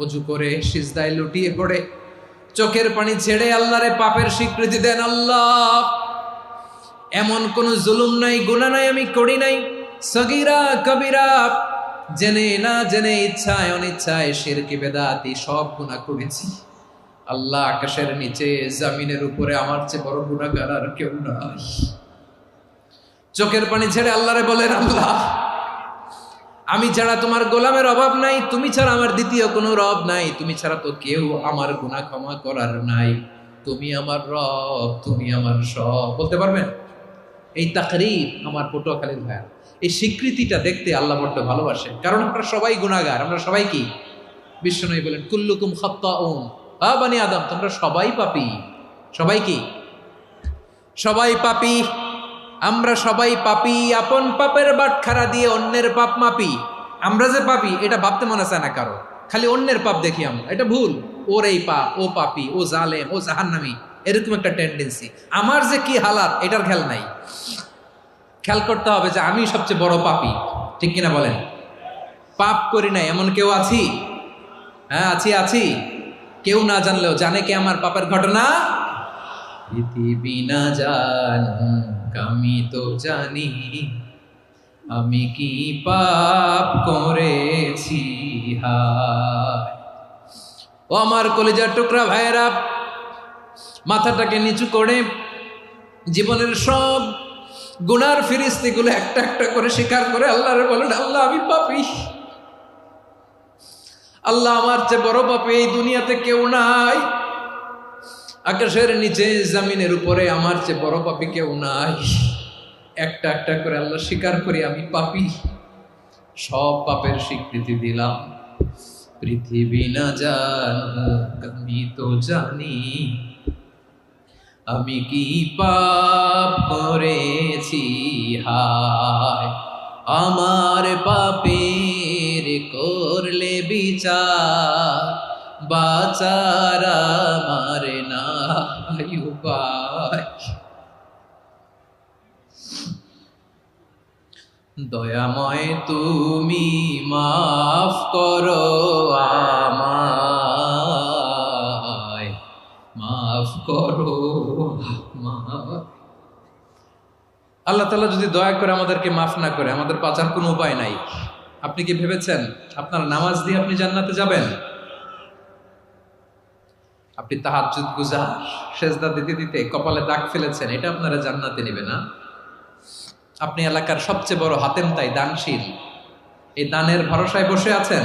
অজু করে সিজদায় লুটিয়ে পড়ে চোখের পানি ছেড়ে আল্লাহরে পাপের স্বীকৃতি দেন। আল্লাহ, এমন কোন জুলুম নাই, গুনাহ নাই আমি করি নাই, সগীরা কবিরা, জেনে না জেনে, ইচ্ছায় অনিচ্ছায়, শিরকি বেদাতি সব গুনাহ করেছি। আল্লাহ, আকাশের নিচে জমিনের উপরে আমার চেয়ে বড় গুনাহগার আর কেউ নাই। চোখের পানি ছেড়ে আল্লাহরে বলেন, আল্লাহ, আমি ছাড়া তোমার গোলামের অভাব নাই, তুমি ছাড়া আমার দ্বিতীয় কোনো রব নাই, তুমি ছাড়া তো কেউ আমার গুনাহ ক্ষমা করার নাই, তুমি আমার রব, তুমি আমার সব। বলতে পারবেন? এই তাকরীর আমার পটুয়াখালীর ভাইয়া, এই স্বীকৃতিটা দেখতে আল্লাহ বড্ড ভালোবাসে, কারণ আমরা সবাই গুনাহগার, আমরা সবাই কি? বিশ্বনবী বলেন, কুল্লুকুম খাত্তাউন, বানি আদম, তোমরা সবাই পাপী। সবাই কি? সবাই পাপী। আমরা সবাই পাপী, আপন পাপের বাটখারা দিয়ে অন্যের পাপ মাপি। আমরা যে পাপী এটা ভাবতে মনে চায় না কারো, খালি অন্যের পাপ দেখি আমরা, এটা ভুল। ওর এই পাপ, ও পাপী, ও জালেম, ও জাহান্নামী, এরকম একটা টেন্ডেন্সি। আমার যে কি হালাত এটার খেয়াল নাই। খেয়াল করতে হবে যে আমি সবচেয়ে বড় পাপী, ঠিক কিনা বলেন? পাপ করি নাই এমন কেউ আছি? হ্যাঁ, আছি। কেউ না জানলেও জানে কে আমার পাপের ঘটনা? পৃথিবী না জানুক আমি তো জানি, আমি কি পাপ করেছি। হায় ও আমার কলিজার টুকরা ভাইয়েরা, মাথাটাকে নিচু করে জীবনের সব গুনার ফিরিস্তিগুলো একটা একটা করে স্বীকার করে আল্লাহরে বলেন, আল্লাহ, আমি পাপী। আল্লাহ, আমার চেয়ে বড় পাপী এই দুনিয়াতে কেউ নাই। আকাশের নিচে জমিনের উপরে আমার চেয়ে বড় পাপী কেউ নাই। একটা একটা করে আল্লাহ স্বীকার করি আমি পাপী, সব পাপের স্বীকৃতি দিলাম। পৃথিবী না জানুক আমি তো জানি, আমি কি পাপ করেছি। হায় আমার পাপের করলে বিচার, বাঁচার আমার নাই উপায়। দয়াময় তুমি মাফ করো আমায়, মাফ করো আমায়। আল্লাহ তাআলা যদি দয়া করে আমাদেরকে মাফ না করে, আমাদের বাঁচার কোনো উপায় নাই। আপনি কি ভেবেছেন আপনার নামাজ দিয়ে আপনি জান্নাতে যাবেন? আপনি তাহাজ্জুদ গুজার, সেজদা দিতে দিতে কপালে দাগ ফেলেছেন, এটা আপনারা জান্নাতে নেবে না। আপনি এলাকার সবচেয়ে বড় হাতেম তাই, দানশীল, এই দানের ভরসায় বসে আছেন।